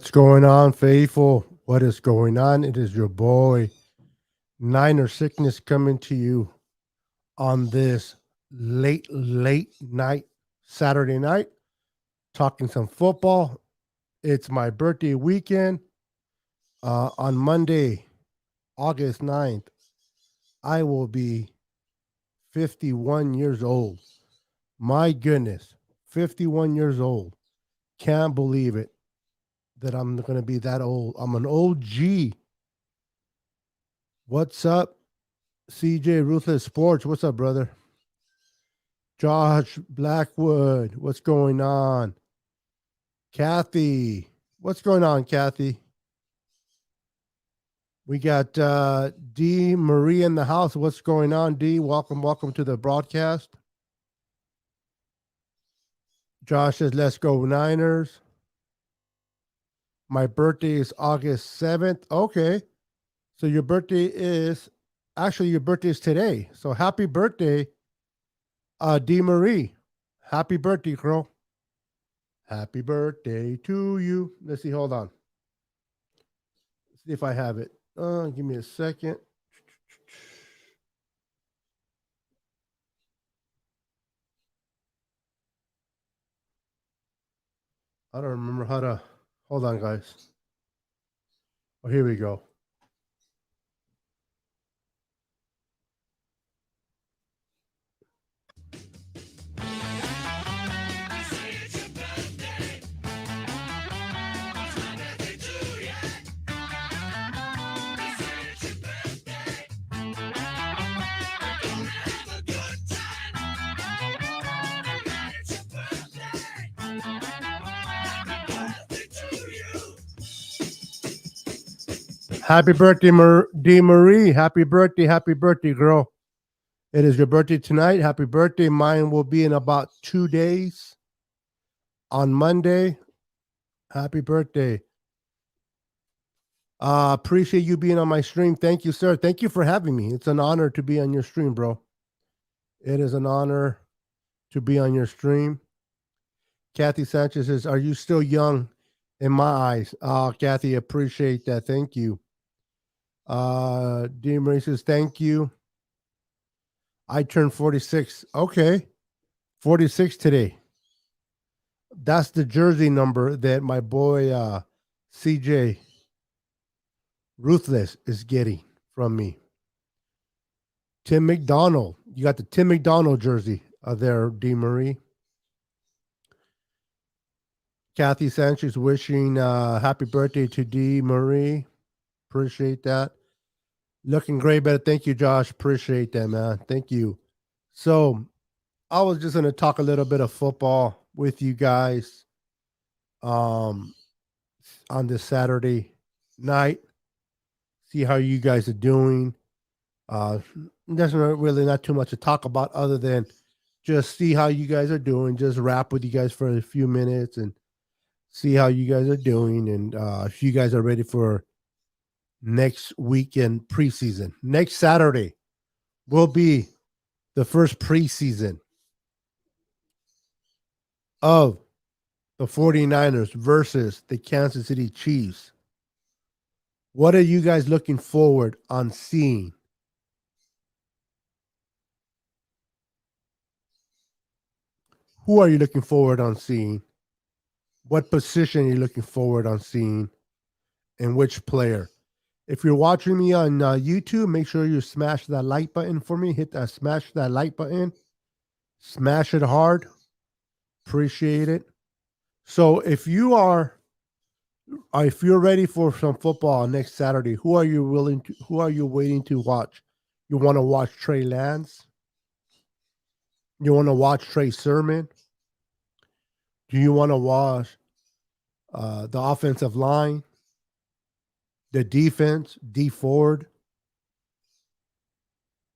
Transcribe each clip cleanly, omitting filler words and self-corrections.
What's going on, faithful? What is going on? It is your boy, Niner Sickness, coming to you on this late night, Saturday night, talking some football. It's my birthday weekend. On Monday, August 9th, I will be 51 years old. My goodness, 51 years old. Can't believe it that I'm going to be that old. I'm an old G. What's up, CJ Ruthless Sports? What's up, brother? Josh Blackwood, what's going on? Kathy, what's going on, Kathy? We got D Marie in the house. What's going on, D? Welcome to the broadcast. Josh says, "Let's go Niners." My birthday is August 7th. Okay, so your birthday is today. So happy birthday, D Marie. Happy birthday, girl. Happy birthday to you. Let's see. Hold on. Let's see if I have it. Give me a second. I don't remember how to. Hold on, guys. Oh, here we go. Happy birthday, D. Marie. Happy birthday, girl. It is your birthday tonight. Happy birthday. Mine will be in about 2 days on Monday. Happy birthday. Appreciate you being on my stream. Thank you, sir. Thank you for having me. It's an honor to be on your stream, bro. It is an honor to be on your stream. Kathy Sanchez says, "Are you still young in my eyes?" Kathy, appreciate that. Thank you. Dean Marie says, "Thank you. I turned 46. Okay. 46 today. That's the jersey number that my boy CJ Ruthless is getting from me. Tim McDonald. You got the Tim McDonald jersey there, D. Marie. Kathy Sanchez wishing happy birthday to D. Marie. Appreciate that. Looking great, better. Thank you, Josh. Appreciate that, man. Thank you. So I was just going to talk a little bit of football with you guys on this Saturday night. See how you guys are doing. There's not too much to talk about other than just see how you guys are doing. Just rap with you guys for a few minutes and see how you guys are doing. And if you guys are ready for next weekend preseason. Next Saturday will be the first preseason of the 49ers versus the Kansas City Chiefs. What are you guys looking forward on seeing? Who are you looking forward on seeing? What position are you looking forward on seeing? And which player? If you're watching me on YouTube, make sure you smash that like button for me. Smash that like button. Smash it hard. Appreciate it. So if you're ready for some football next Saturday, who are you waiting to watch? You want to watch Trey Lance? You want to watch Trey Sermon? Do you want to watch the offensive line? The defense, D Ford?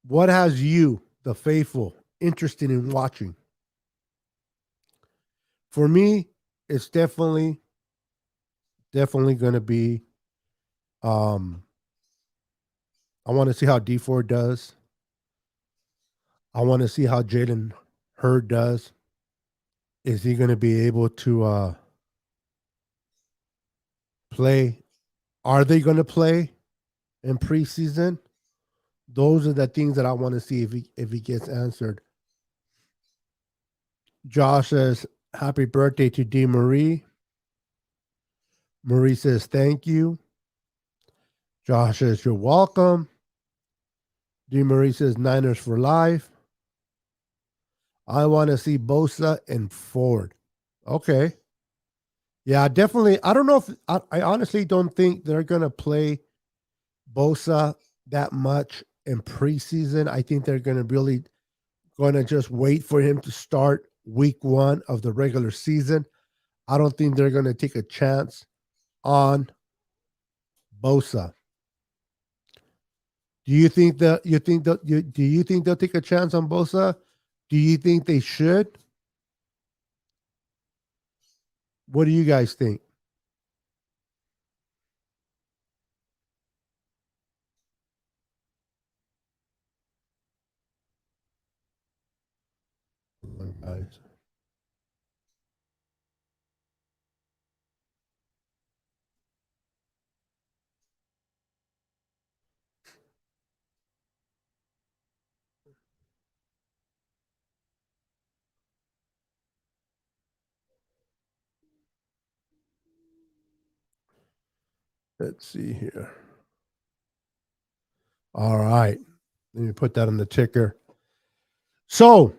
What has you, the faithful, interested in watching? For me, it's definitely going to be. I want to see how D Ford does. I want to see how Jalen Hurd does. Is he going to be able to play? Are they going to play in preseason? Those are the things that I want to see if he gets answered. Josh says, happy birthday to D. Marie. Marie says, thank you. Josh says, you're welcome. D. Marie says, Niners for life. I want to see Bosa and Ford. Okay. Yeah, definitely. I don't know if I honestly don't think they're going to play Bosa that much in preseason. I think they're going to really going to just wait for him to start week 1 of the regular season. I don't think they're going to take a chance on Bosa. Do you think that do you think they'll take a chance on Bosa? Do you think they should? What do you guys think? Guys. Let's see here. All right. Let me put that on the ticker. So,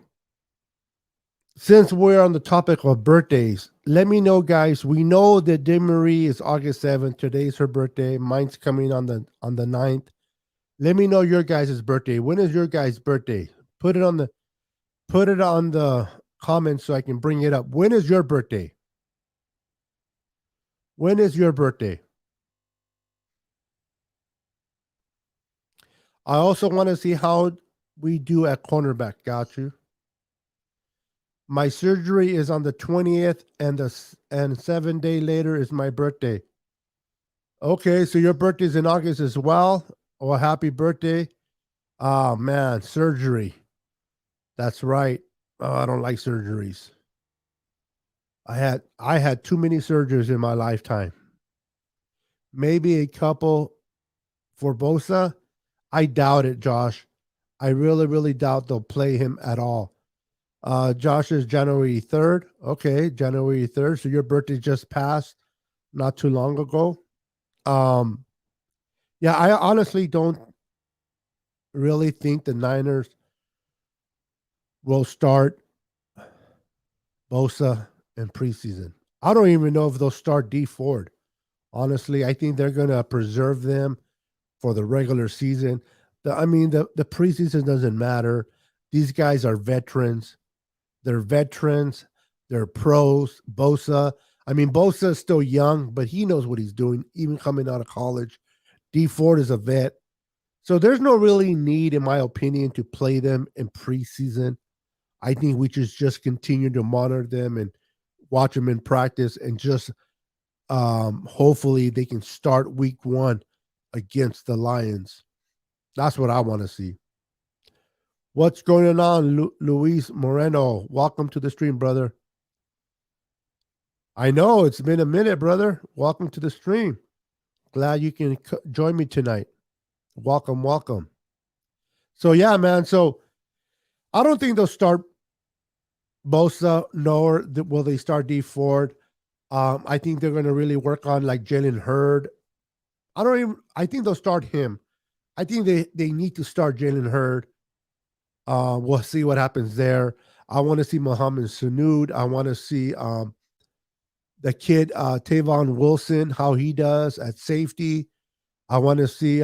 since we're on the topic of birthdays, let me know, guys. We know that Marie is August 7th. Today's her birthday. Mine's coming on the 9th. Let me know your guys' birthday. When is your guys' birthday? Put it on the comments so I can bring it up. When is your birthday? When is your birthday? I also want to see how we do at cornerback. Got you. My surgery is on the 20th, and 7 days later is my birthday. Okay, so your birthday's in August as well. Oh, happy birthday. Oh man, surgery. That's right. Oh, I don't like surgeries. I had too many surgeries in my lifetime. Maybe a couple for Bosa. I doubt it, Josh. I really, really doubt they'll play him at all. Josh is January 3rd. Okay, January 3rd. So your birthday just passed not too long ago. Um, yeah, I honestly don't really think the Niners will start Bosa in preseason. I don't even know if they'll start D Ford. Honestly, I think they're going to preserve them for the regular season. The preseason doesn't matter. These guys are veterans. They're veterans. They're pros. Bosa. Bosa is still young, but he knows what he's doing, even coming out of college. D Ford is a vet. So there's no really need, in my opinion, to play them in preseason. I think we just continue to monitor them and watch them in practice and just hopefully they can start week 1 against the Lions. That's what I want to see. What's going on, Luis Moreno? Welcome to the stream, brother. I know it's been a minute, brother. Welcome to the stream. Glad you can join me tonight. Welcome, welcome. So yeah, man. So I don't think they'll start Bosa, nor will they start D Ford. I think they're going to really work on like Jalen Hurd. I think they'll start him. I think they need to start Jalen Hurd. We'll see what happens there. I want to see Mohamed Sanud. I want to see the kid Tavon Wilson, how he does at safety. I want to see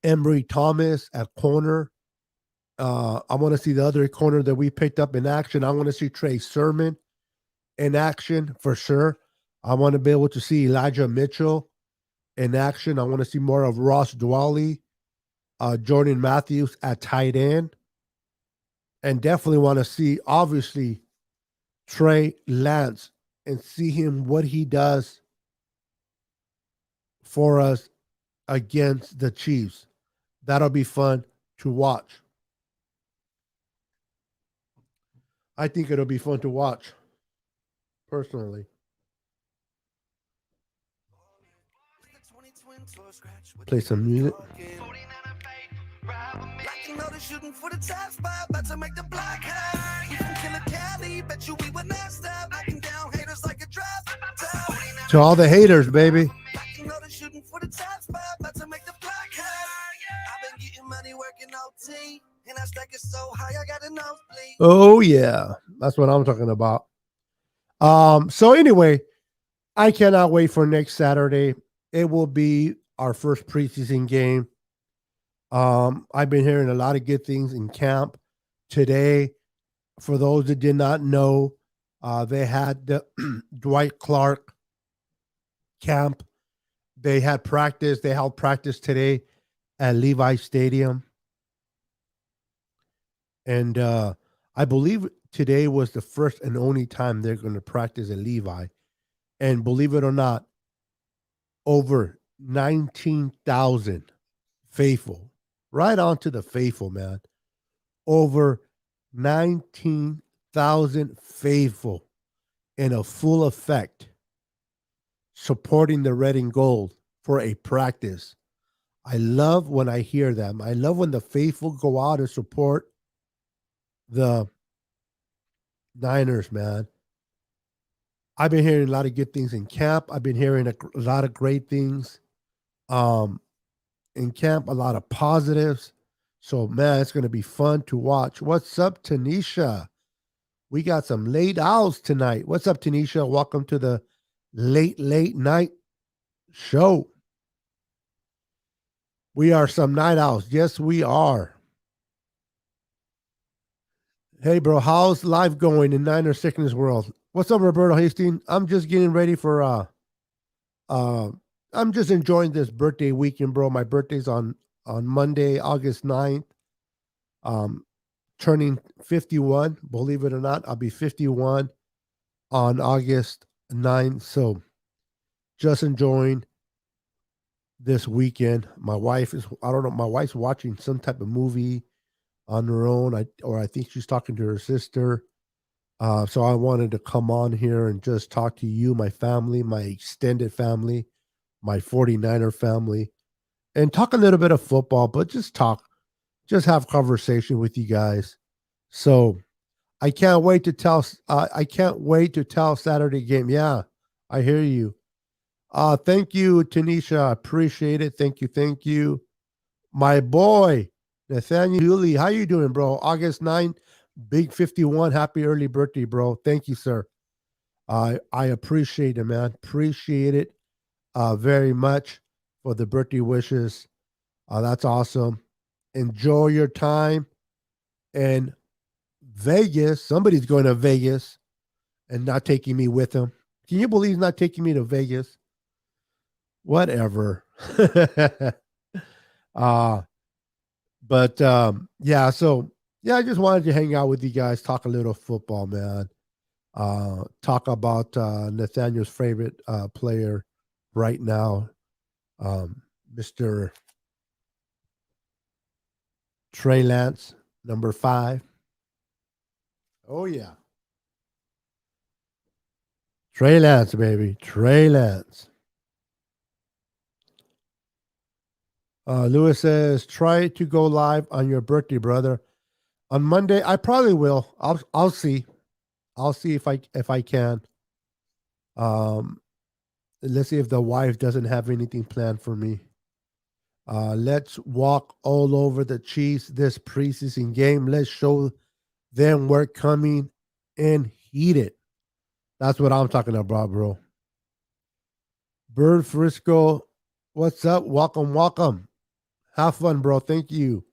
Embry Thomas at corner. I want to see the other corner that we picked up in action. I want to see Trey Sermon in action for sure. I want to be able to see Elijah Mitchell in action. I want to see more of Ross Dwally, Jordan Matthews at tight end, and definitely want to see, obviously, Trey Lance and see him what he does for us against the Chiefs. That'll be fun to watch. I think it'll be fun to watch, personally. Play some music. Shooting for the top spot, about to make the block high. We from Killer Cali, bet you we would not stop. Knocking down haters like a drop. To all the haters, baby. Shooting for the top spot, about to make the block high. I've been getting money working OT, and I stack it so high I got a nosebleed. Oh yeah, that's what I'm talking about. So anyway, I cannot wait for next Saturday. It will be our first preseason game. I've been hearing a lot of good things in camp today. For those that did not know, they had the Dwight Clark camp. They had practice. They held practice today at Levi Stadium. And I believe today was the first and only time they're going to practice at Levi. And believe it or not, over 19,000 faithful. Right on to the faithful, man. Over 19,000 faithful in a full effect supporting the red and gold for a practice. I love when I hear them. I love when the faithful go out and support the Niners, man. I've been hearing a lot of good things in camp. I've been hearing a lot of great things in camp, a lot of positives. So, man, it's going to be fun to watch. What's up, Tanisha? We got some late owls tonight. What's up, Tanisha? Welcome to the late night show. We are some night owls. Yes, we are. Hey, bro, how's life going in Niner Sickness World? What's up, Roberto Hastings? I'm just getting ready for I'm just enjoying this birthday weekend, bro. My birthday's on Monday, August 9th. Turning 51. Believe it or not, I'll be 51 on August 9th. So just enjoying this weekend. My wife is, I don't know, my wife's watching some type of movie on her own. I think she's talking to her sister. So I wanted to come on here and just talk to you, my family, my extended family, my 49er family, and talk a little bit of football, but just have conversation with you guys. So I can't wait to tell Saturday game. Yeah, I hear you. Thank you, Tanisha. Appreciate it. Thank you. My boy, Nathaniel Dooley. How you doing, bro? August 9th, big 51. Happy early birthday, bro. Thank you, sir. I appreciate it, man. Appreciate it very much for the birthday wishes. That's awesome. Enjoy your time in Vegas. Somebody's going to Vegas and not taking me with them. Can you believe he's not taking me to Vegas? Whatever. Yeah, so yeah, I just wanted to hang out with you guys, talk a little football, man. Talk about Nathaniel's favorite player right now, Mr. Trey Lance, number 5. Oh, yeah. Trey Lance, baby. Trey Lance. Lewis says, try to go live on your birthday, brother. On Monday, I probably will. I'll see. I'll see if I can. Let's see if the wife doesn't have anything planned for me. Let's walk all over the Chiefs this preseason game. Let's show them we're coming in heated. That's what I'm talking about, bro. Bird Frisco, what's up? Welcome. Have fun, bro. Thank you.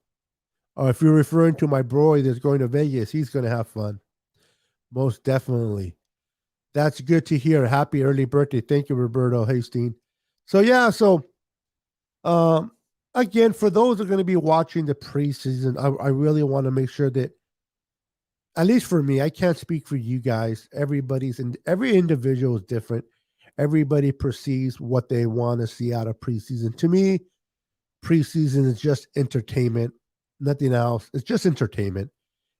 If you're referring to my bro that's going to Vegas, he's going to have fun. Most definitely. That's good to hear. Happy early birthday. Thank you, Roberto Hastings. So, yeah. So, again, for those who are going to be watching the preseason, I really want to make sure that, at least for me, I can't speak for you guys. Every individual is different. Everybody perceives what they want to see out of preseason. To me, preseason is just entertainment, nothing else. It's just entertainment.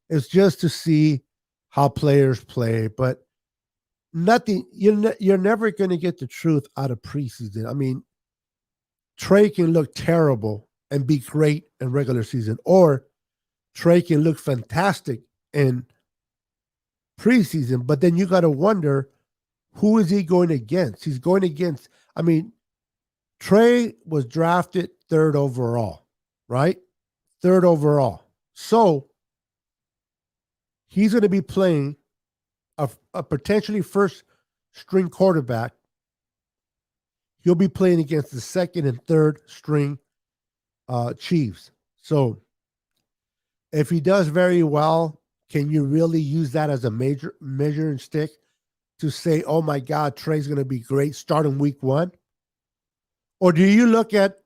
It's just to see how players play, but nothing. You're never going to get the truth out of preseason. I mean, Trey can look terrible and be great in regular season, or Trey can look fantastic in preseason. But then you got to wonder, who is he going against? He's going against, I mean, Trey was drafted 3rd overall, right? 3rd overall. So he's going to be playing a potentially first string quarterback. He'll be playing against the 2nd and 3rd string Chiefs. So if he does very well, can you really use that as a major measuring stick to say, oh my God, Trey's going to be great starting week 1? Or do you look at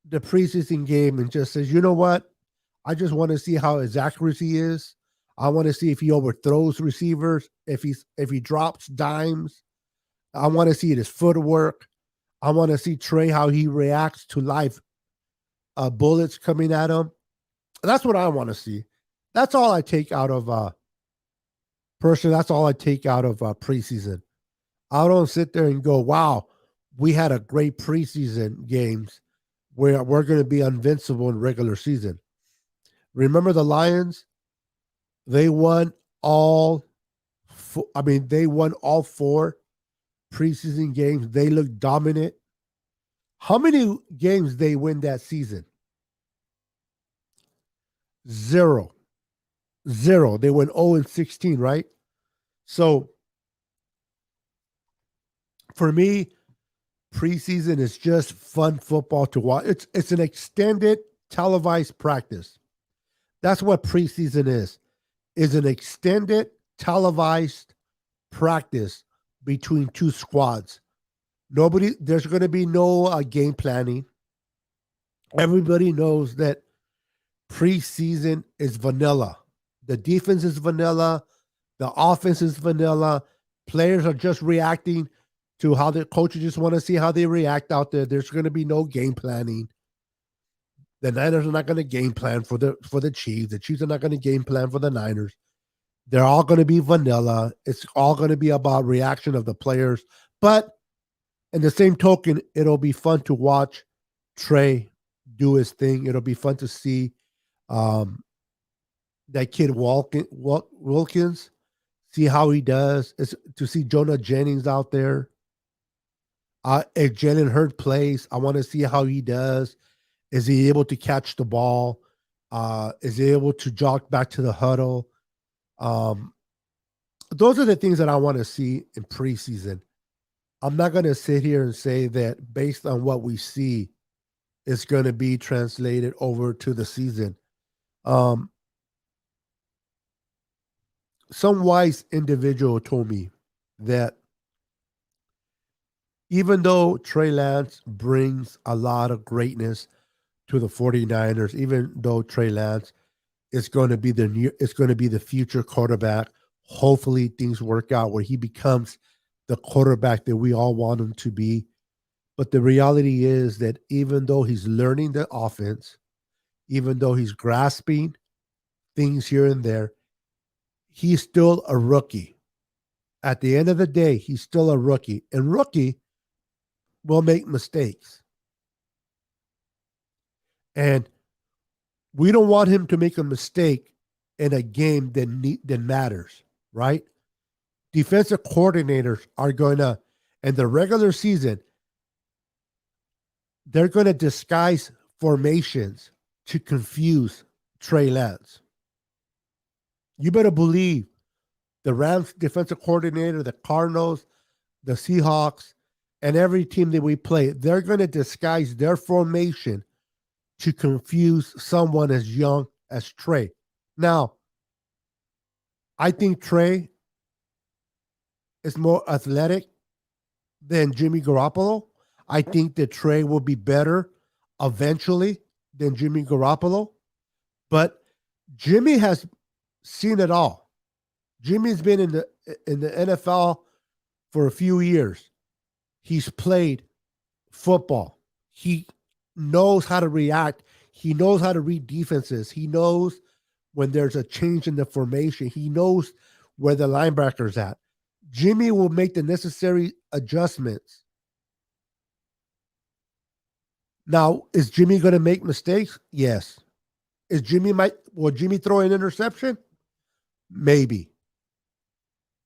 the preseason game and just says, you know what? I just want to see how his accuracy is. I want to see if he overthrows receivers, if he drops dimes. I want to see his footwork. I want to see Trey, how he reacts to live bullets coming at him. That's what I want to see. That's all I take out of personally. That's all I take out of preseason. I don't sit there and go, wow, we had a great preseason games where we're going to be invincible in regular season. Remember the Lions? They won all they won all 4 preseason games. They looked dominant. How many games they win that season? 0. They went 0-16, right? So for me, preseason is just fun football to watch. It's an extended televised practice. That's what preseason is an extended televised practice between 2 squads. There's going to be no game planning. Everybody knows that preseason is vanilla. The defense is vanilla. The offense is vanilla. Players are just reacting to how the coaches just want to see how they react out there. There's going to be no game planning. The Niners are not going to game plan for the Chiefs. The Chiefs are not going to game plan for the Niners. They're all going to be vanilla. It's all going to be about reaction of the players. But in the same token, it'll be fun to watch Trey do his thing. It'll be fun to see that kid Wilkins, see how he does. It's to see Jonah Jennings out there. If Jalen Hurd plays, I want to see how he does. Is he able to catch the ball? Is he able to jog back to the huddle? Those are the things that I want to see in preseason. I'm not going to sit here and say that based on what we see, it's going to be translated over to the season. Some wise individual told me that even though Trey Lance brings a lot of greatness to the 49ers, even though Trey Lance is going to be the future quarterback, hopefully things work out where he becomes the quarterback that we all want him to be. But the reality is that even though he's learning the offense, even though he's grasping things here and there, he's still a rookie. At the end of the day, he's still a rookie. And rookie will make mistakes. And we don't want him to make a mistake in a game that matters, right? Defensive coordinators are going to, in the regular season, they're going to disguise formations to confuse Trey Lance. You better believe the Rams defensive coordinator, the Cardinals, the Seahawks, and every team that we play, they're going to disguise their formation to confuse someone as young as Trey. Now, I think Trey is more athletic than Jimmy Garoppolo. I think that Trey will be better eventually than Jimmy Garoppolo. But Jimmy has seen it all. Jimmy's been in the NFL for a few years. He's played football. He knows how to react. He knows how to read defenses. He knows when there's a change in the formation. He knows where the linebacker's at. Jimmy will make the necessary adjustments Now, is Jimmy going to make mistakes? Yes. Will Jimmy throw an interception? Maybe.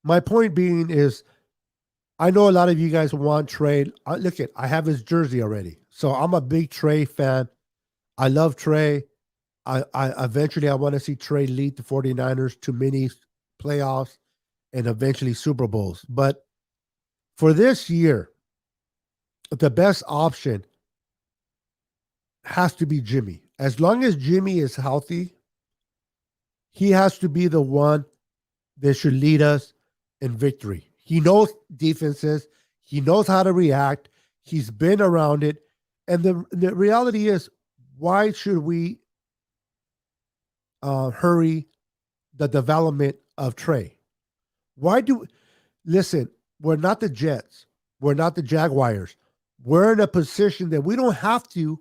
My point being is, I know a lot of you guys want Trey. I have his jersey already. So I'm a big Trey fan. I love Trey. I eventually I want to see Trey lead the 49ers to many playoffs and eventually Super Bowls. But for this year, the best option has to be Jimmy. As long as Jimmy is healthy, he has to be the one that should lead us in victory. He knows defenses. He knows how to react. He's been around it. And the reality is, why should we hurry the development of Trey? Listen, we're not the Jets. We're not the Jaguars. We're in a position that we don't have to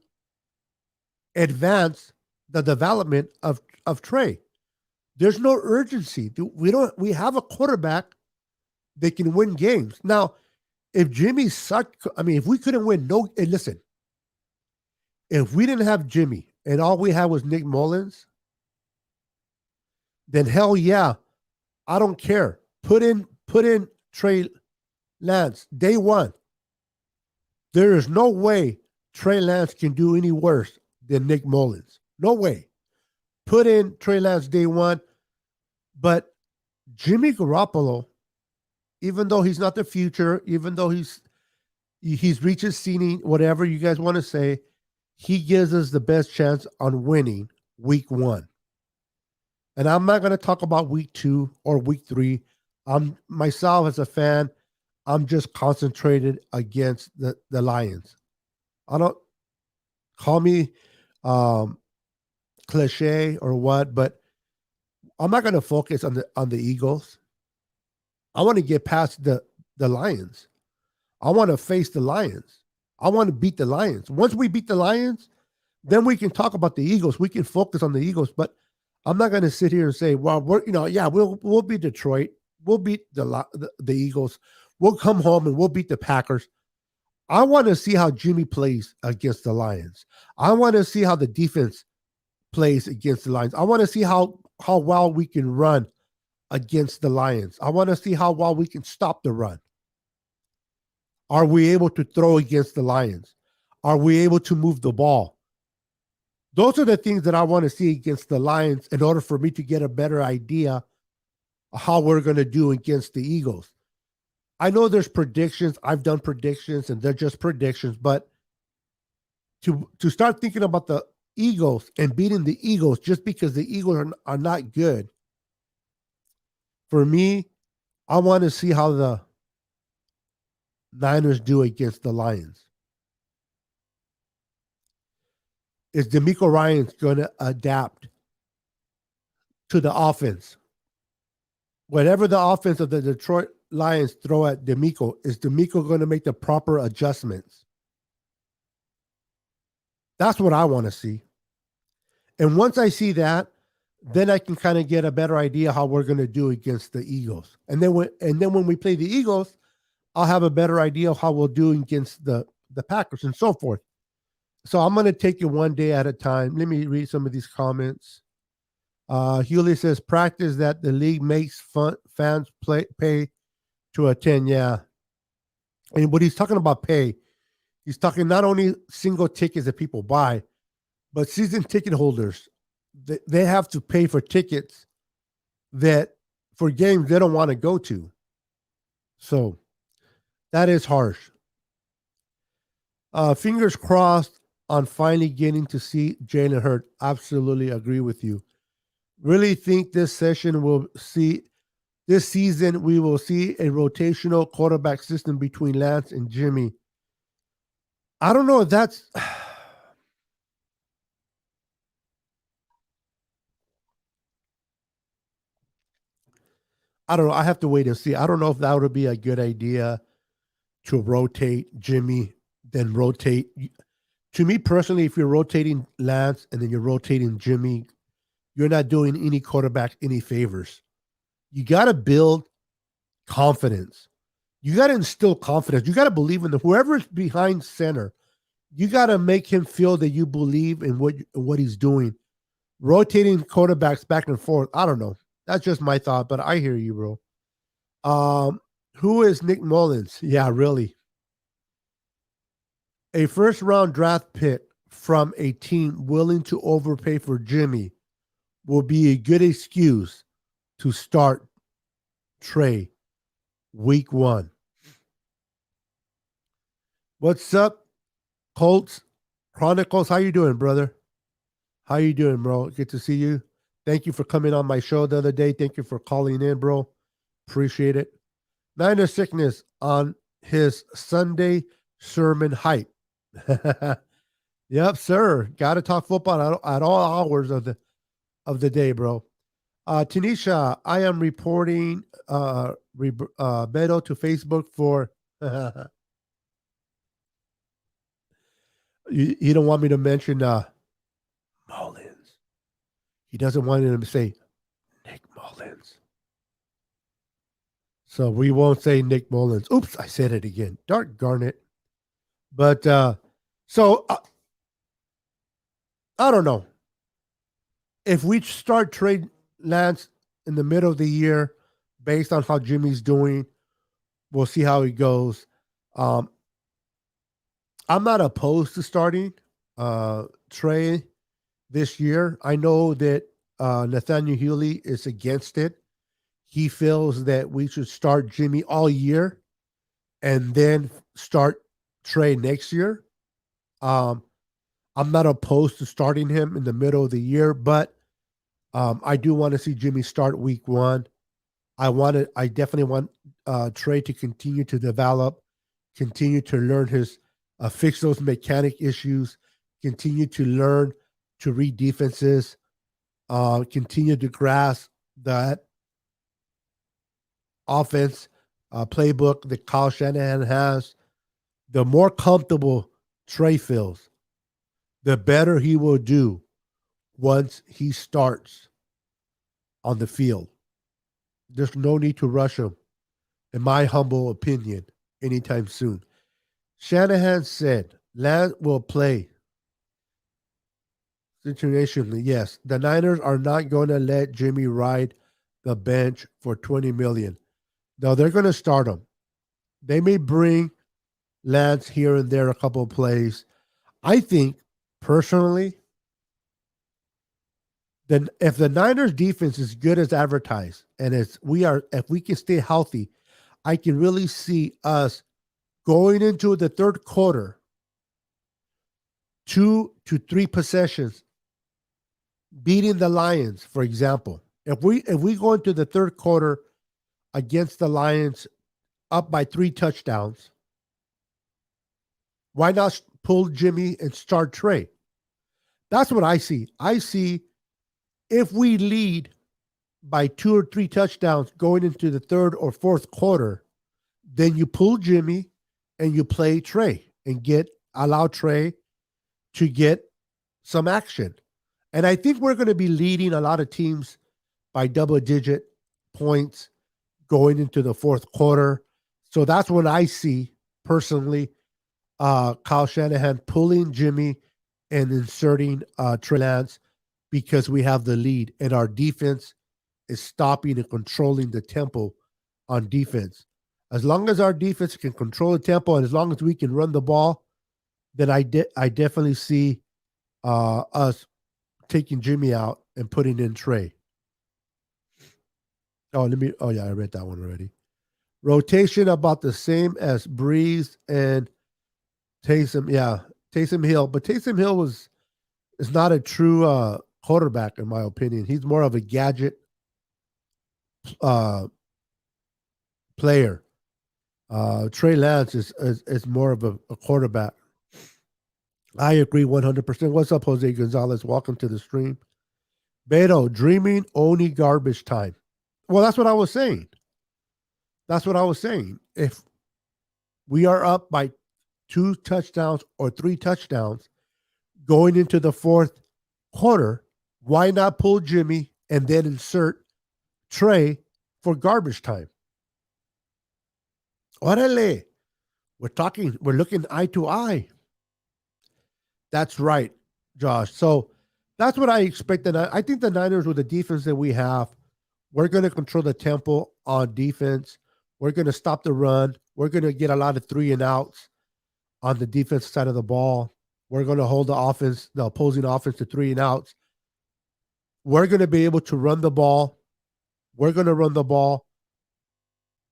advance the development of Trey. There's no urgency. We have a quarterback that can win games. Now, if Jimmy sucked, if we couldn't win, listen, if we didn't have Jimmy and all we had was Nick Mullins, then hell yeah, I don't care. Put in Trey Lance day one. There is no way Trey Lance can do any worse than Nick Mullins. No way. Put in Trey Lance day one. But Jimmy Garoppolo, even though he's not the future, even though he's reached his ceiling, whatever you guys want to say, he gives us the best chance on winning week one. And I'm not going to talk about week 2 or week 3. I'm myself as a fan, I'm just concentrated against the Lions. I don't call me cliche or what, but I'm not going to focus on the Eagles. I want to get past the Lions. I want to face the Lions. I want to beat the Lions. Once we beat the Lions, then we can talk about the Eagles. We can focus on the Eagles, but I'm not going to sit here and say, well, we'll beat Detroit. We'll beat the Eagles. We'll come home and we'll beat the Packers. I want to see how Jimmy plays against the Lions. I want to see how the defense plays against the Lions. I want to see how well we can run against the Lions. I want to see how well we can stop the run. Are we able to throw against the Lions? Are we able to move the ball? Those are the things that I want to see against the Lions in order for me to get a better idea of how we're going to do against the Eagles. I know there's predictions. I've done predictions and they're just predictions, but to start thinking about the Eagles and beating the Eagles just because the Eagles are not good, for me, I want to see how the Niners do against the Lions. Is DeMeco Ryans going to adapt to the offense? Whatever the offense of the Detroit Lions throw at DeMeco, is DeMeco going to make the proper adjustments? That's what I want to see. And once I see that, then I can kind of get a better idea how we're going to do against the Eagles. And then when we play the Eagles, I'll have a better idea of how we'll do against the Packers and so forth. So I'm going to take it one day at a time. Let me read some of these comments. Hewley says, practice that the league makes fans pay to attend. Yeah. And what he's talking about pay, he's talking not only single tickets that people buy, but season ticket holders. They have to pay for tickets for games they don't want to go to. So that is harsh. Fingers crossed on finally getting to see Jalen Hurts. Absolutely agree with you. Really think this season we will see a rotational quarterback system between Lance and Jimmy. I don't know if that's I don't know. I have to wait and see. I don't know if that would be a good idea to rotate Jimmy, then rotate. To me personally, if you're rotating Lance and then you're rotating Jimmy, you're not doing any quarterback any favors. You got to build confidence. You got to instill confidence. You got to believe in whoever's behind center. You got to make him feel that you believe in what he's doing. Rotating quarterbacks back and forth. I don't know. That's just my thought, but I hear you, bro. Who is Nick Mullins? Yeah, really. A first round draft pick from a team willing to overpay for Jimmy will be a good excuse to start Trey week 1. What's up, Colts Chronicles? How you doing, brother? How you doing, bro? Good to see you. Thank you for coming on my show the other day. Thank you for calling in, bro. Appreciate it. Niner Sickness on his Sunday sermon hype. Yep, sir. Got to talk football at all hours of the day, bro. Tanisha, I am reporting Beto to Facebook for. You don't want me to mention Mullins. He doesn't want him to say Nick Mullins. So we won't say Nick Mullins. Oops, I said it again. Dark garnet. But so I don't know. If we start trade Lance in the middle of the year, based on how Jimmy's doing, we'll see how he goes. I'm not opposed to starting Trey this year. I know that Nathaniel Healy is against it. He feels that we should start Jimmy all year and then start Trey next year. I'm not opposed to starting him in the middle of the year, but I do want to see Jimmy start week 1. I definitely want Trey to continue to develop, continue to learn fix those mechanic issues, continue to learn to read defenses, continue to grasp that offense playbook that Kyle Shanahan has. The more comfortable Trey feels, the better he will do once he starts on the field. There's no need to rush him, in my humble opinion, anytime soon. Shanahan said Lance will play situationally. Yes, the Niners are not going to let Jimmy ride the bench for $20 million. No, they're going to start him. They may bring Lance here and there a couple of plays. I think, personally, then if the Niners defense is good as advertised, and if we can stay healthy, I can really see us going into the third quarter, 2 to 3 possessions, beating the Lions, for example. If we go into the third quarter against the Lions up by 3 touchdowns, why not pull Jimmy and start Trey? That's what I see. I see if we lead by 2 or 3 touchdowns going into the third or fourth quarter, then you pull Jimmy and you play Trey and allow Trey to get some action. And I think we're going to be leading a lot of teams by double-digit points going into the fourth quarter. So that's what I see personally. Kyle Shanahan pulling Jimmy and inserting Trey Lance because we have the lead and our defense is stopping and controlling the tempo on defense. As long as our defense can control the tempo and as long as we can run the ball, then I definitely see us taking Jimmy out and putting in Trey. I read that one already. Rotation about the same as Breeze and Taysom. Yeah, Taysom Hill. But Taysom Hill is not a true quarterback, in my opinion. He's more of a gadget player. Trey Lance is more of a quarterback. I agree 100%. What's up, Jose Gonzalez? Welcome to the stream. Beto, dreaming only garbage time. Well, that's what I was saying. If we are up by 2 touchdowns or 3 touchdowns going into the fourth quarter, why not pull Jimmy and then insert Trey for garbage time? Orale. We're looking eye to eye. That's right, Josh. So that's what I expected. I think the Niners, with the defense that we have, we're going to control the tempo on defense. We're going to stop the run. We're going to get a lot of 3-and-outs on the defense side of the ball. We're going to hold the opposing offense to 3-and-outs. We're going to be able to run the ball. We're going to run the ball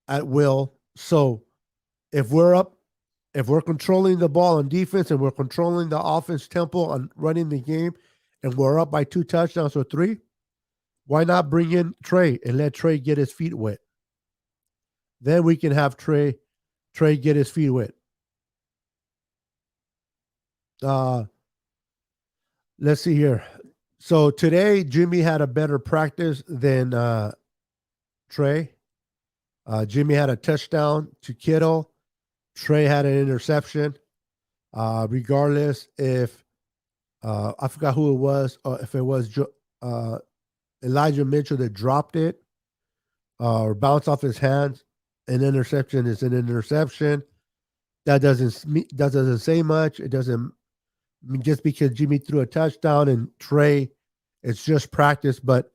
at will. So if we're controlling the ball on defense and we're controlling the offense tempo on running the game, and we're up by 2 touchdowns or 3, why not bring in Trey and let Trey get his feet wet? Then we can have Trey get his feet wet. Let's see here. So today, Jimmy had a better practice than Trey. Jimmy had a touchdown to Kittle. Trey had an interception. Regardless if I forgot who it was, if it was Elijah Mitchell that dropped it or bounced off his hands, an interception is an interception. That doesn't say much. It doesn't mean just because Jimmy threw a touchdown and Trey, it's just practice. But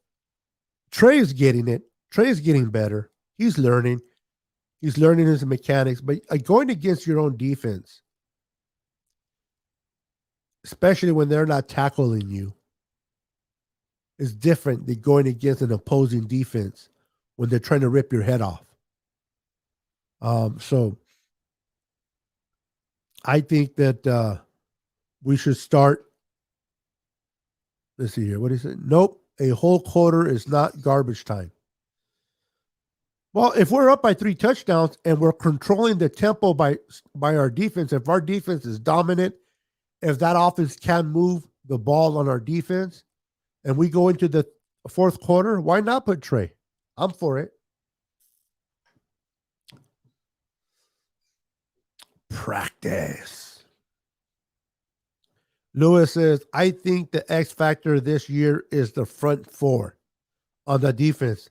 Trey is getting it. Trey is getting better. He's learning. He's learning his mechanics. But going against your own defense, especially when they're not tackling you, is different than going against an opposing defense when they're trying to rip your head off. So I think that we should start. Let's see here. What is it? Nope. A whole quarter is not garbage time. Well, if we're up by 3 touchdowns and we're controlling the tempo by our defense, if our defense is dominant, if that offense can move the ball on our defense, and we go into the 4th quarter, why not put Trey? I'm for it. Practice. Lewis says, I think the X factor this year is the front 4 on the defense.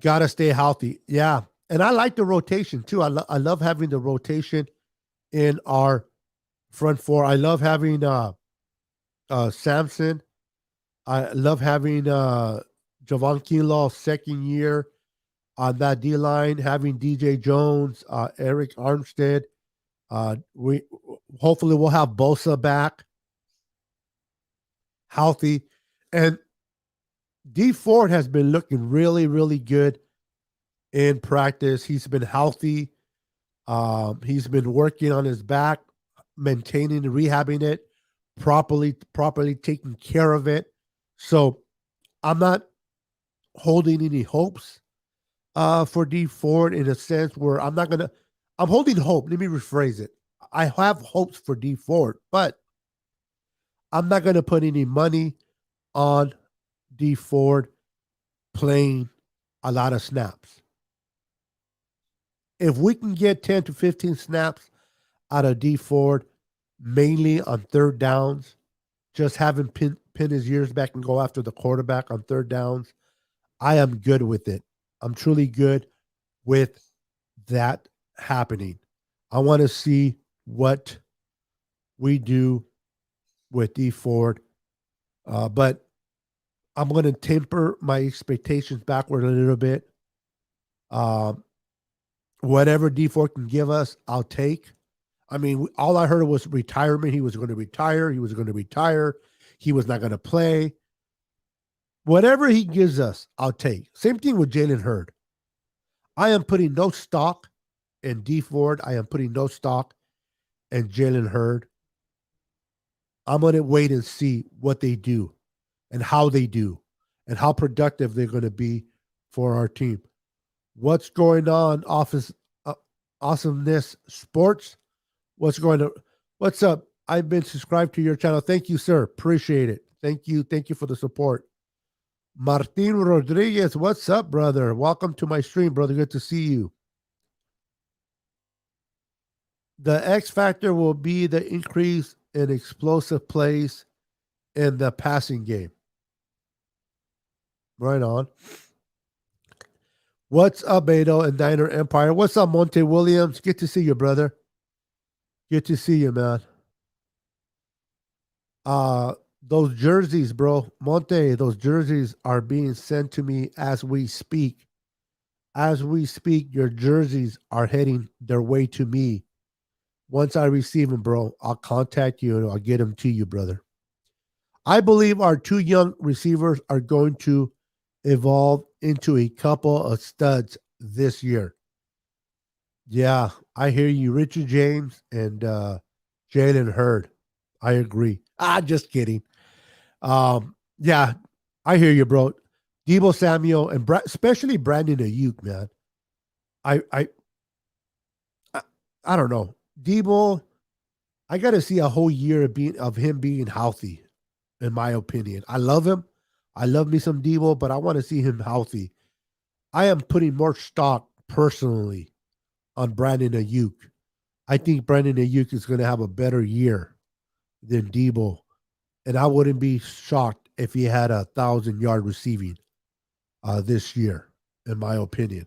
Got to stay healthy. Yeah. And I like the rotation too. I love having the rotation in our front 4. I love having Samson. I love having Javon Kinlaw 2nd year on that D-line, having DJ Jones, Eric Armstead. We hopefully we'll have Bosa back healthy. And D Ford has been looking really, really good in practice. He's been healthy. He's been working on his back, maintaining and rehabbing it properly taking care of it. So I'm not holding any hopes for D Ford in a sense where I'm holding hope. Let me rephrase it. I have hopes for D Ford, but I'm not going to put any money on D Ford playing a lot of snaps. If we can get 10 to 15 snaps out of D Ford, mainly on 3rd downs, just having pin his ears back and go after the quarterback on 3rd downs, I am good with it. I'm truly good with that happening. I want to see what we do with D Ford, but I'm going to temper my expectations backward a little bit. Whatever D Ford can give us, I'll take. I mean, all I heard was retirement. He was going to retire. He was going to retire. He was not going to play. Whatever he gives us, I'll take. Same thing with Jalen Hurd. I am putting no stock in D Ford. I am putting no stock in Jalen Hurd. I'm going to wait and see what they do and how they do and how productive they're going to be for our team. What's going on, Awesomeness Sports? What's going on? What's up? I've been subscribed to your channel. Thank you, sir. Appreciate it. Thank you. Thank you for the support. Martin Rodriguez, what's up, brother? Welcome to my stream, brother. Good to see you. The X factor will be the increase in explosive plays in the passing game. Right on. What's up, Beto and Diner Empire? What's up, Monte Williams? Good to see you, brother. Good to see you, man. Those jerseys, bro, Monte, those jerseys are being sent to me as we speak. As we speak, your jerseys are heading their way to me. Once I receive them, bro, I'll contact you and I'll get them to you, brother. I believe our two young receivers are going to evolve into a couple of studs this year. Yeah, I hear you, Richard James and Jalen Hurd. I agree. Just kidding. Yeah, I hear you, bro. Debo Samuel and especially Brandon Ayuk, man. I, I I I don't know. Debo, I got to see a whole year of him being healthy. In my opinion, I love him. I love me some Debo, but I want to see him healthy. I am putting more stock personally on Brandon Ayuk. I think Brandon Ayuk is going to have a better year than Debo, and I wouldn't be shocked if he had 1,000-yard receiving this year, in my opinion.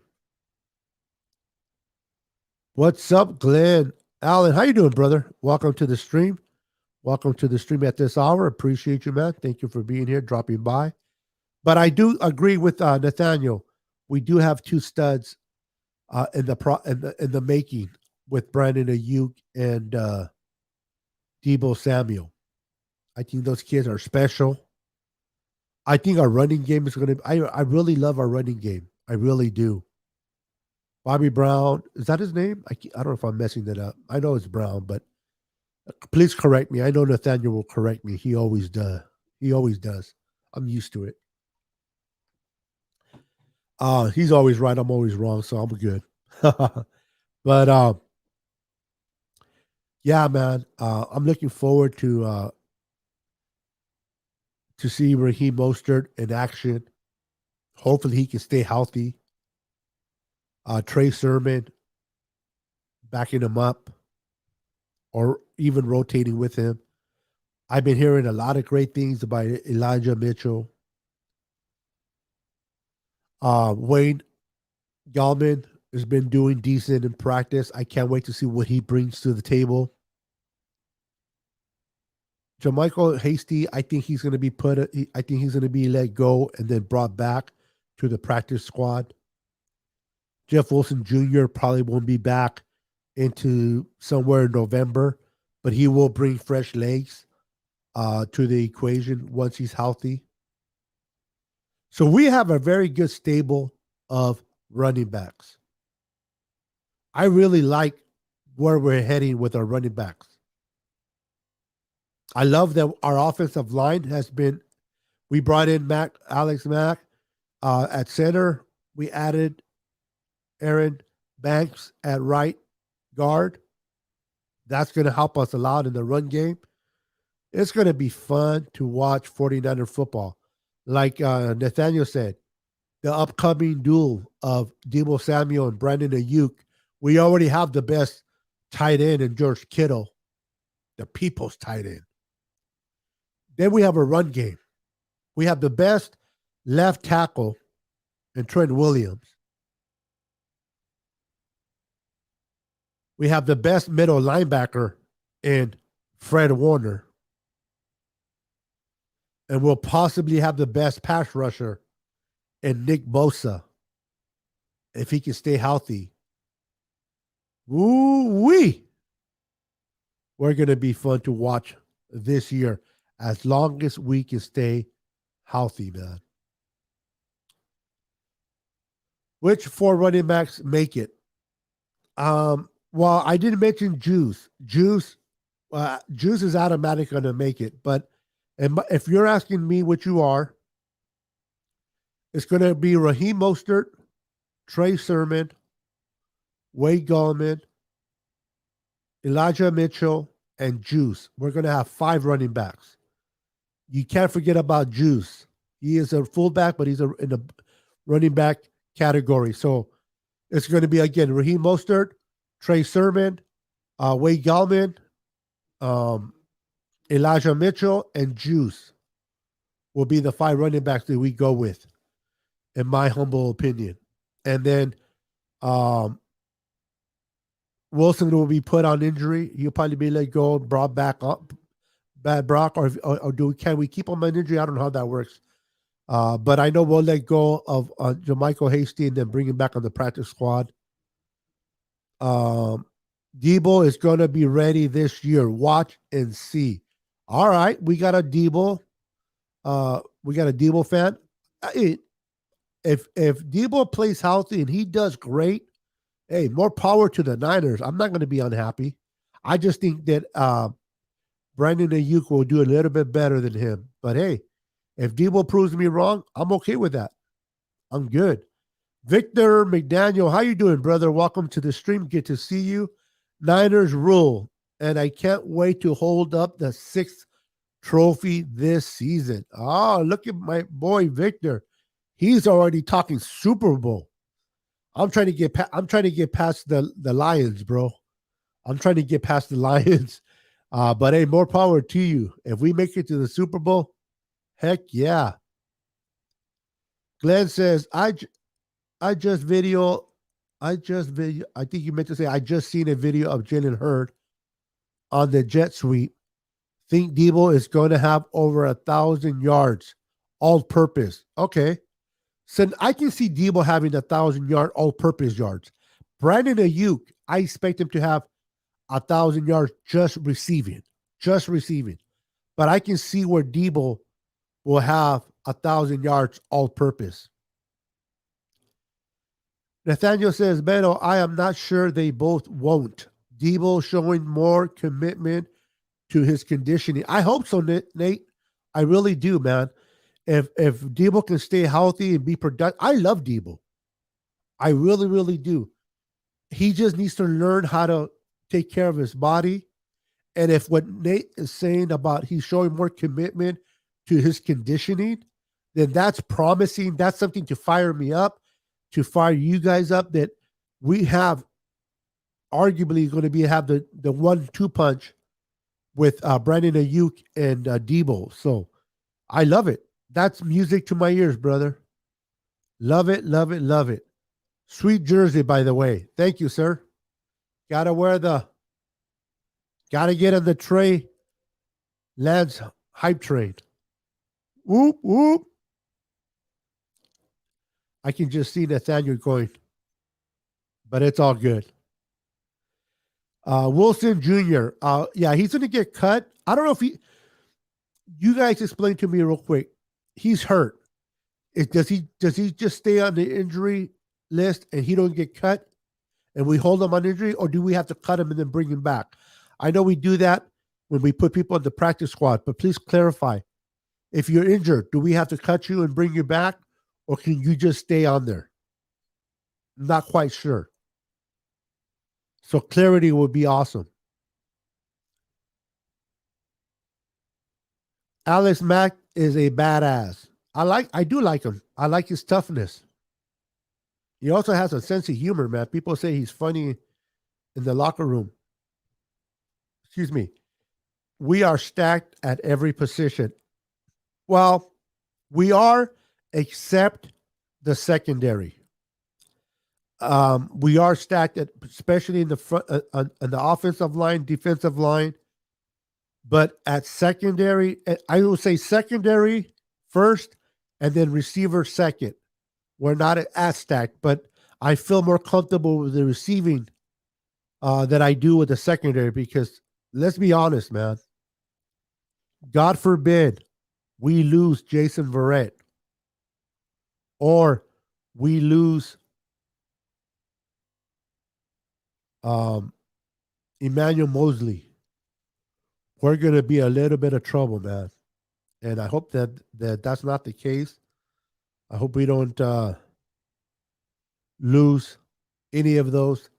What's up, Glenn? Alan, how you doing, brother? Welcome to the stream. Welcome to the stream at this hour. Appreciate you, man. Thank you for being here, dropping by. But I do agree with Nathaniel. We do have two studs in the making with Brandon Ayuk and Debo Samuel. I think those kids are special. I think our running game is going to. I really love our running game. I really do. Bobby Brown, is that his name? I don't know if I'm messing that up. I know it's Brown, but please correct me. I know Nathaniel will correct me. He always does. He always does. I'm used to it. He's always right. I'm always wrong, so I'm good. But yeah, man. I'm looking forward to see Raheem Mostert in action. Hopefully, he can stay healthy. Trey Sermon backing him up, or even rotating with him. I've been hearing a lot of great things about Elijah Mitchell. Wayne Gallman has been doing decent in practice. I can't wait to see what he brings to the table. JaMycal Hasty, I think he's going to be I think he's going to be let go and then brought back to the practice squad. Jeff Wilson Jr. probably won't be back into somewhere in November, but he will bring fresh legs to the equation once he's healthy. So we have a very good stable of running backs. I really like where we're heading with our running backs. I love that our offensive line has been. We brought in Alex Mack at center. We added Aaron Banks at right guard. That's going to help us a lot in the run game. It's going to be fun to watch 49er football. Like Nathaniel said, the upcoming duel of Debo Samuel and Brandon Ayuk, we already have the best tight end in George Kittle, the people's tight end. Then we have a run game. We have the best left tackle in Trent Williams. We have the best middle linebacker in Fred Warner. And we'll possibly have the best pass rusher in Nick Bosa if he can stay healthy. Woo-wee! We're going to be fun to watch this year as long as we can stay healthy, man. Which four running backs make it? Well, I didn't mention Juice. Juice is automatic going to make it. But if you're asking me what you are, it's going to be Raheem Mostert, Trey Sermon, Wade Gallman, Elijah Mitchell, and Juice. We're going to have 5 running backs. You can't forget about Juice. He is a fullback, but he's in the running back category. So it's going to be, again, Raheem Mostert, Trey Sermon, Wade Gallman, Elijah Mitchell, and Juice will be the 5 running backs that we go with, in my humble opinion. And then Wilson will be put on injury. He'll probably be let go, brought back Bad Brock, or can we keep him on injury? I don't know how that works. But I know we'll let go of Jermichael Hasty and then bring him back on the practice squad. Debo is going to be ready this year. Watch and see. All right, we got a Debo. We got a Debo fan. If Debo plays healthy and he does great, hey, more power to the Niners. I'm not going to be unhappy. I just think that Brandon Ayuk will do a little bit better than him. But hey, if Debo proves me wrong, I'm okay with that. I'm good. Victor McDaniel, how you doing, brother? Welcome to the stream. Good to see you. Niners rule, and I can't wait to hold up the 6th trophy this season. Oh, look at my boy Victor. He's already talking Super Bowl. I'm trying to get past the Lions, bro. I'm trying to get past the Lions. But hey, more power to you. If we make it to the Super Bowl, heck yeah. Glenn says, I think you meant to say, I just seen a video of Jalen Hurd on the jet sweep. Think Debo is going to have over 1,000 yards all purpose. Okay. So I can see Debo having 1,000-yard all purpose yards. Brandon Ayuk, I expect him to have 1,000 yards just receiving. But I can see where Debo will have 1,000 yards all purpose. Nathaniel says, Beto, I am not sure they both won't. Debo showing more commitment to his conditioning. I hope so, Nate. I really do, man. If Debo can stay healthy and be productive, I love Debo. I really, really do. He just needs to learn how to take care of his body. And if what Nate is saying about he's showing more commitment to his conditioning, then that's promising. That's something to fire me up, to fire you guys up, that we have arguably going to have the 1-2 punch with Brandon Ayuk and Debo. So I love it. That's music to my ears, brother. Love it, love it, love it. Sweet jersey, by the way. Thank you, sir. Gotta get on the Trey Lance hype train. Whoop, whoop. I can just see Nathaniel going, but it's all good. Wilson Jr. Yeah, he's going to get cut. I don't know if you guys explain to me real quick. He's hurt. Does he just stay on the injury list and he don't get cut and we hold him on injury, or do we have to cut him and then bring him back? I know we do that when we put people on the practice squad, but please clarify. If you're injured, do we have to cut you and bring you back, or can you just stay on there? I'm not quite sure. So clarity would be awesome. Alex Mack is a badass. I do like him. I like his toughness. He also has a sense of humor, man. People say he's funny in the locker room. Excuse me. We are stacked at every position. Well, we are, except the secondary. We are stacked at, especially in the front, on the offensive line, defensive line. But at secondary, I will say secondary first and then receiver second. We're not as stacked, but I feel more comfortable with the receiving than I do with the secondary, because let's be honest, man. God forbid we lose Jason Verrett, or we lose Emmanuel Mosley. We're going to be a little bit of trouble, man. And I hope that's not the case. I hope we don't lose any of those.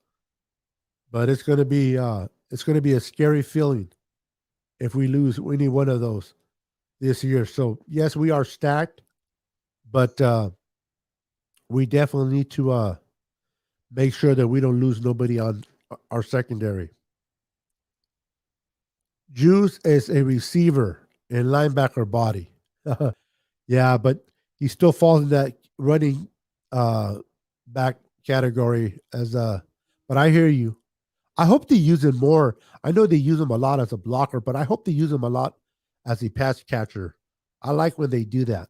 But it's going to be a scary feeling if we lose any one of those this year. So yes, we are stacked, but we definitely need to make sure that we don't lose nobody on our secondary. Juice is a receiver and linebacker body. Yeah, but he still falls in that running back category but I hear you. I hope they use him more. I know they use him a lot as a blocker, but I hope they use him a lot as a pass catcher. I like when they do that.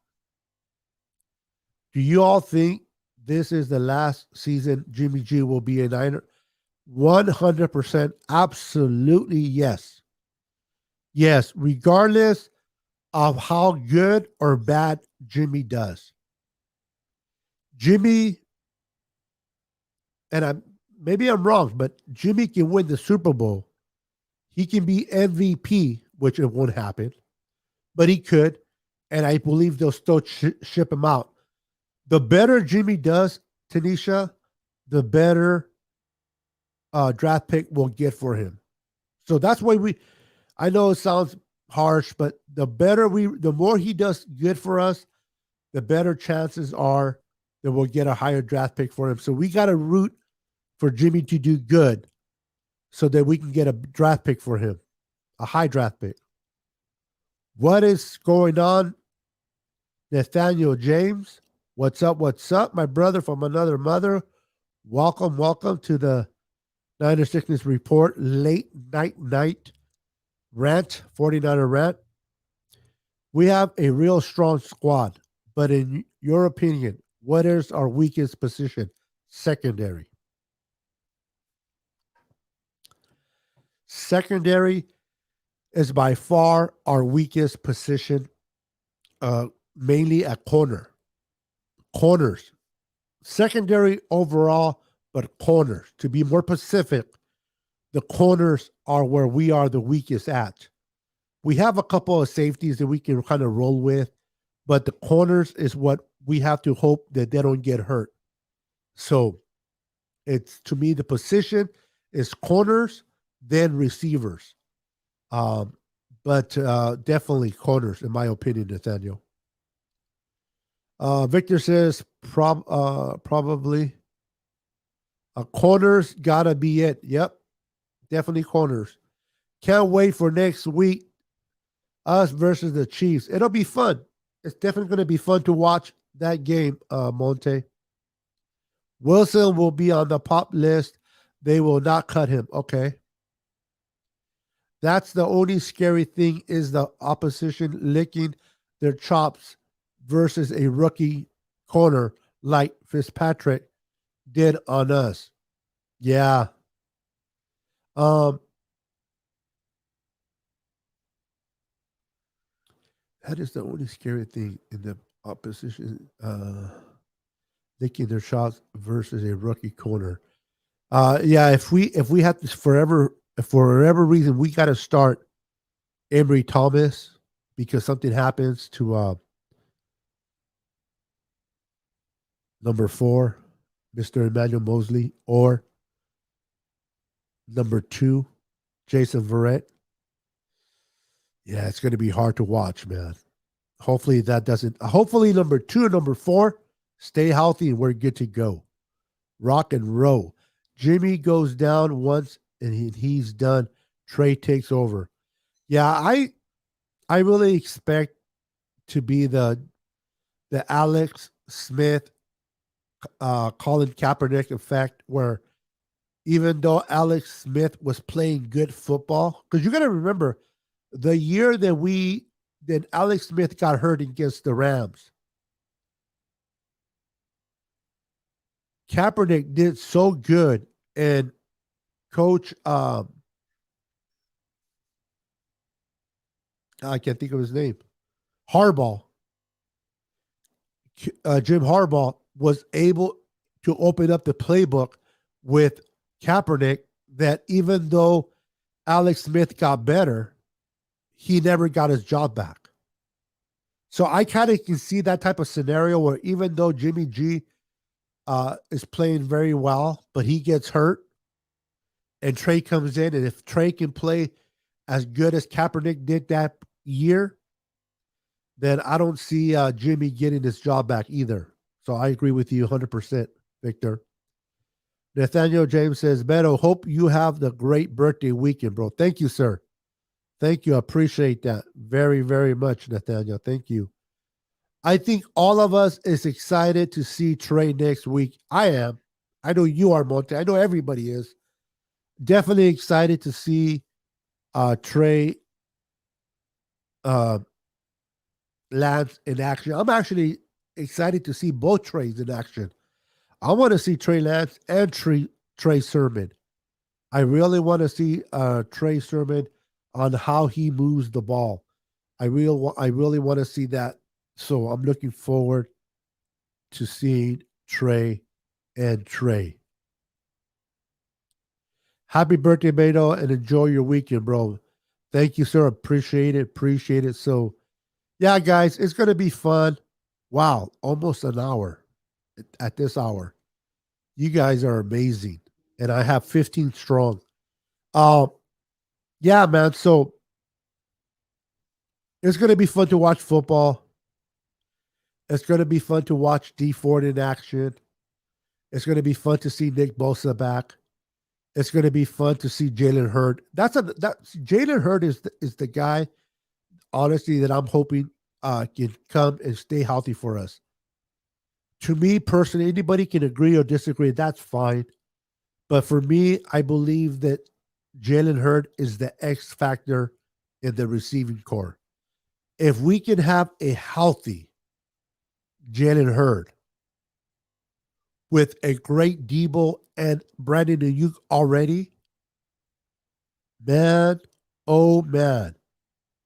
Do you all think this is the last season Jimmy G will be a Niner? 100%. Absolutely yes. Yes, regardless of how good or bad Jimmy does. Jimmy, and maybe I'm wrong, but Jimmy can win the Super Bowl. He can be MVP, which it won't happen, but he could. And I believe they'll still ship him out. The better Jimmy does, Tanisha, the better draft pick we'll get for him. So that's why I know it sounds harsh, but the more he does good for us, the better chances are that we'll get a higher draft pick for him. So we got to root for Jimmy to do good so that we can get a draft pick for him, a high draft pick. What is going on, Nathaniel James? What's up? What's up, my brother from another mother? Welcome to the Niner Sickness Report late night rant, 49er rant. We have a real strong squad, but in your opinion, what is our weakest position? Secondary. Secondary is by far our weakest position, mainly at corners. Secondary overall, but corners. To be more specific, the corners are where we are the weakest at. We have a couple of safeties that we can kind of roll with, but the corners is what we have to hope that they don't get hurt. So it's, to me, the position is corners, then receivers. But definitely corners, in my opinion, Nathaniel. Victor says probably corners gotta be it. Yep, definitely corners. Can't wait for next week. Us versus the Chiefs. It'll be fun. It's definitely going to be fun to watch that game, Monte. Wilson will be on the PUP list. They will not cut him. Okay. That's the only scary thing, is the opposition licking their chops versus a rookie corner like Fitzpatrick did on us. Yeah. That is the only scary thing, in the opposition licking their shots versus a rookie corner. Yeah, if we have to for whatever reason we got to start Emory Thomas because something happens to number 4, Mr. Emmanuel Mosley, or number 2, Jason Verrett. Yeah, it's going to be hard to watch, man. Hopefully that doesn't. Hopefully number 2 and number 4 stay healthy and we're good to go. Rock and roll. Jimmy goes down once and he's done. Trey takes over. Yeah, I really expect to be the Alex Smith, Colin Kaepernick effect, where even though Alex Smith was playing good football, because you got to remember, the year that Alex Smith got hurt against the Rams, Kaepernick did so good, and Coach I can't think of his name, Harbaugh, Jim Harbaugh was able to open up the playbook with Kaepernick, that even though Alex Smith got better, he never got his job back. So I kind of can see that type of scenario where even though Jimmy G is playing very well, but he gets hurt and Trey comes in, and if Trey can play as good as Kaepernick did that year, then I don't see Jimmy getting his job back either. So I agree with you 100%, Victor. Nathaniel James says, Beto, hope you have the great birthday weekend, bro. Thank you, sir. Thank you. I appreciate that very, very much, Nathaniel. Thank you. I think all of us is excited to see Trey next week. I am. I know you are, Monte. I know everybody is. Definitely excited to see Trey uh, Lance in action. I'm actually excited to see both Treys in action. I want to see Trey Lance and Trey Sermon. I really want to see Trey Sermon on how he moves the ball. I really want to see that. So I'm looking forward to seeing Trey and Trey. Happy birthday, Beto, and enjoy your weekend, bro. Thank you, sir. Appreciate it. Appreciate it. So, yeah, guys, it's going to be fun. Wow, almost an hour at this hour. You guys are amazing. And I have 15 strong. Yeah, man. So it's going to be fun to watch football. It's going to be fun to watch D Ford in action. It's going to be fun to see Nick Bosa back. It's going to be fun to see Jalen Hurd. Jalen Hurd is the guy, honestly, that I'm hoping can come and stay healthy for us. To me personally, anybody can agree or disagree. That's fine. But for me, I believe that Jalen Hurd is the X factor in the receiving core. If we can have a healthy Jalen Hurd with a great Debo and Brandon Ayuk already, man, oh man,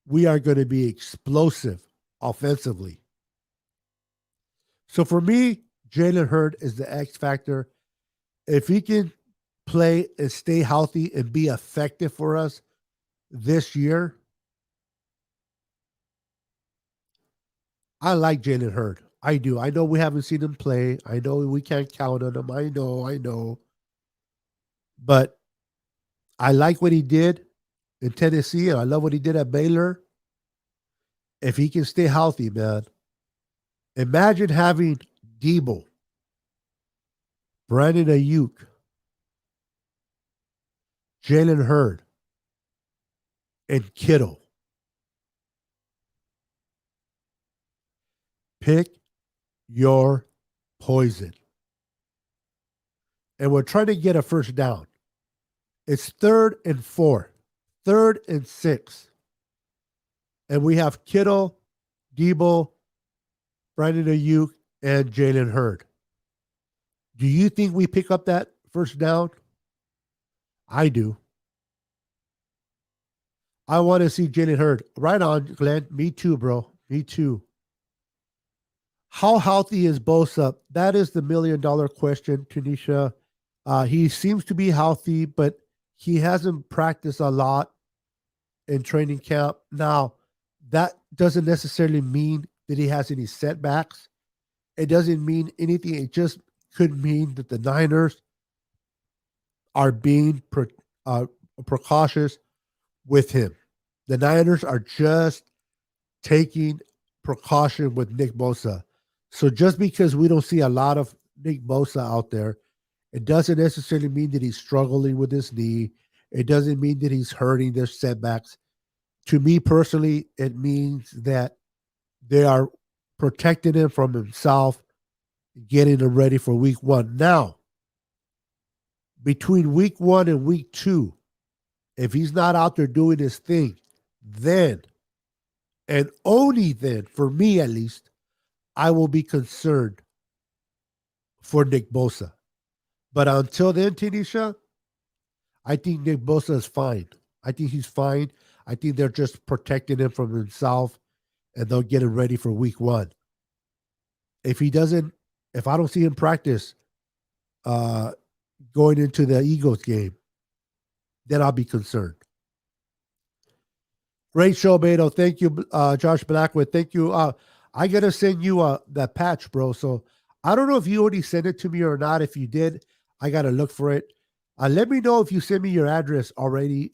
we are going to be explosive offensively. So for me, Jalen Hurd is the X factor. If he can play and stay healthy and be effective for us this year, I like Jalen Hurd. I do. I know we haven't seen him play. I know we can't count on him. I know. But I like what he did in Tennessee, and I love what he did at Baylor. If he can stay healthy, man, imagine having Debo, Brandon Ayuk, Jalen Hurd, and Kittle. Pick your poison. And we're trying to get a first down. It's 3rd and 4, 3rd and 6. And we have Kittle, Debo, Brandon Ayuk, and Jalen Hurd. Do you think we pick up that first down? I do. I want to see Jalen Hurd. Right on, Glenn. Me too, bro. Me too. How healthy is Bosa? That is the $1 million question, Tanisha. He seems to be healthy, but he hasn't practiced a lot in training camp. Now, that doesn't necessarily mean that he has any setbacks. It doesn't mean anything. It just could mean that the Niners are being precautious with him. The Niners are just taking precaution with Nick Bosa. So just because we don't see a lot of Nick Bosa out there, it doesn't necessarily mean that he's struggling with his knee. It doesn't mean that he's hurting. There's setbacks. To me personally, it means that they are protecting him from himself, getting him ready for week 1. Now, between week 1 and week 2, if he's not out there doing his thing, then, and only then, for me at least, I will be concerned for Nick Bosa. But until then, Tanisha, I think Nick Bosa is fine. I think he's fine. I think they're just protecting him from himself, and they'll get him ready for week 1. If I don't see him practice going into the Eagles game, then I'll be concerned. Great show, Beto. Thank you, Josh Blackwood. Thank you. I got to send you that patch, bro. So I don't know if you already sent it to me or not. If you did, I got to look for it. Let me know if you send me your address already.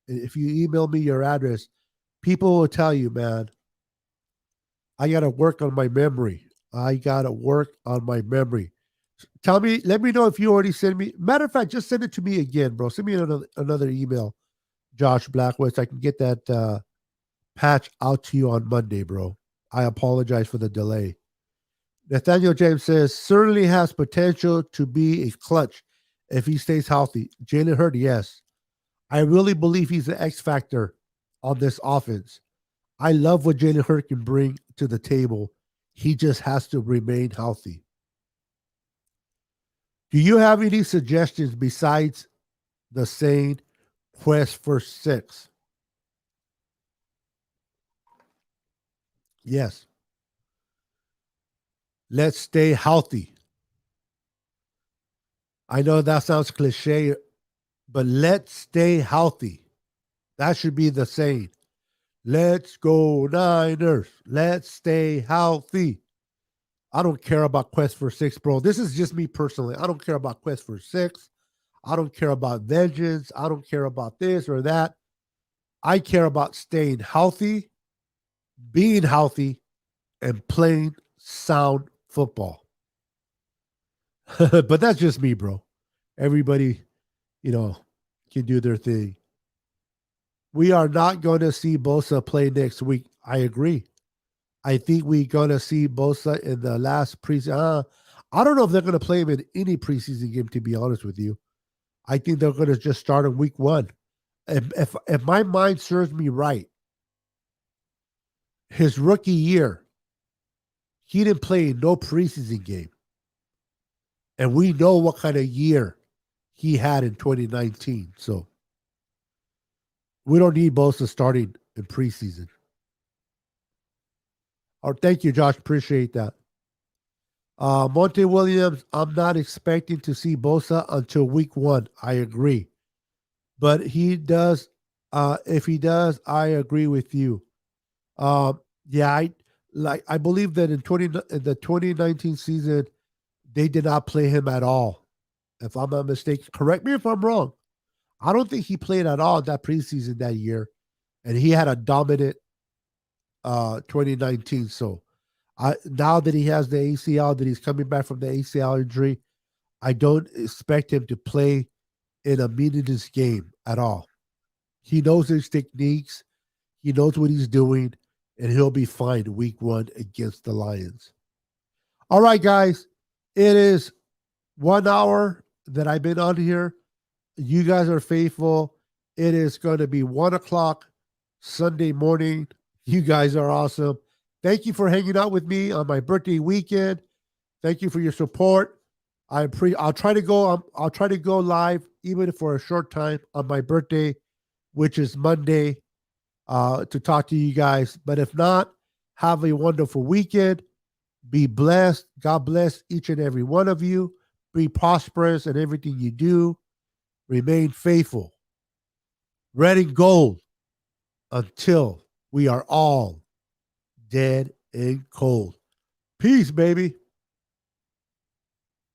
If you email me your address, people will tell you, man, I got to work on my memory. Tell me, let me know if you already sent me. Matter of fact, just send it to me again, bro. Send me another email, Josh Blackwood, so I can get that patch out to you on Monday, bro. I apologize for the delay. Nathaniel James says, certainly has potential to be a clutch if he stays healthy. Jalen Hurd, yes. I really believe he's the X factor on this offense. I love what Jalen Hurts can bring to the table. He just has to remain healthy. Do you have any suggestions besides the saying quest for 6? Yes. Let's stay healthy. I know that sounds cliche, but let's stay healthy. That should be the saying. Let's go Niners. Let's stay healthy. I don't care about Quest for 6, bro. This is just me personally. I don't care about Quest for 6. I don't care about vengeance. I don't care about this or that. I care about staying healthy, being healthy, and playing sound football. But that's just me, bro. Everybody, can do their thing. We are not going to see Bosa play next week. I agree. I think we're going to see Bosa in the last preseason. I don't know if they're going to play him in any preseason game, to be honest with you. I think they're going to just start in week 1. If my mind serves me right, his rookie year, he didn't play no preseason game. And we know what kind of year he had in 2019. So we don't need Bosa starting in preseason. Oh, thank you, Josh. Appreciate that. Monte Williams, I'm not expecting to see Bosa until week 1. I agree. But he does. If he does, I agree with you. Yeah, I believe that in the 2019 season, they did not play him at all. If I'm not mistaken, correct me if I'm wrong. I don't think he played at all in that preseason that year, and he had a dominant 2019. So now that he has the ACL, that he's coming back from the ACL injury, I don't expect him to play in a meaningless game at all. He knows his techniques, he knows what he's doing, and he'll be fine week 1 against the Lions. All right, guys, it is 1 hour that I've been on here. You guys are faithful. It is going to be 1 o'clock Sunday morning. You guys are awesome. Thank you for hanging out with me on my birthday weekend. Thank you for your support. I'll try to go live even for a short time on my birthday, which is Monday, to talk to you guys. But if not, have a wonderful weekend. Be blessed. God bless each and every one of you. Be prosperous in everything you do. Remain faithful. Red and gold until we are all dead and cold. Peace, baby.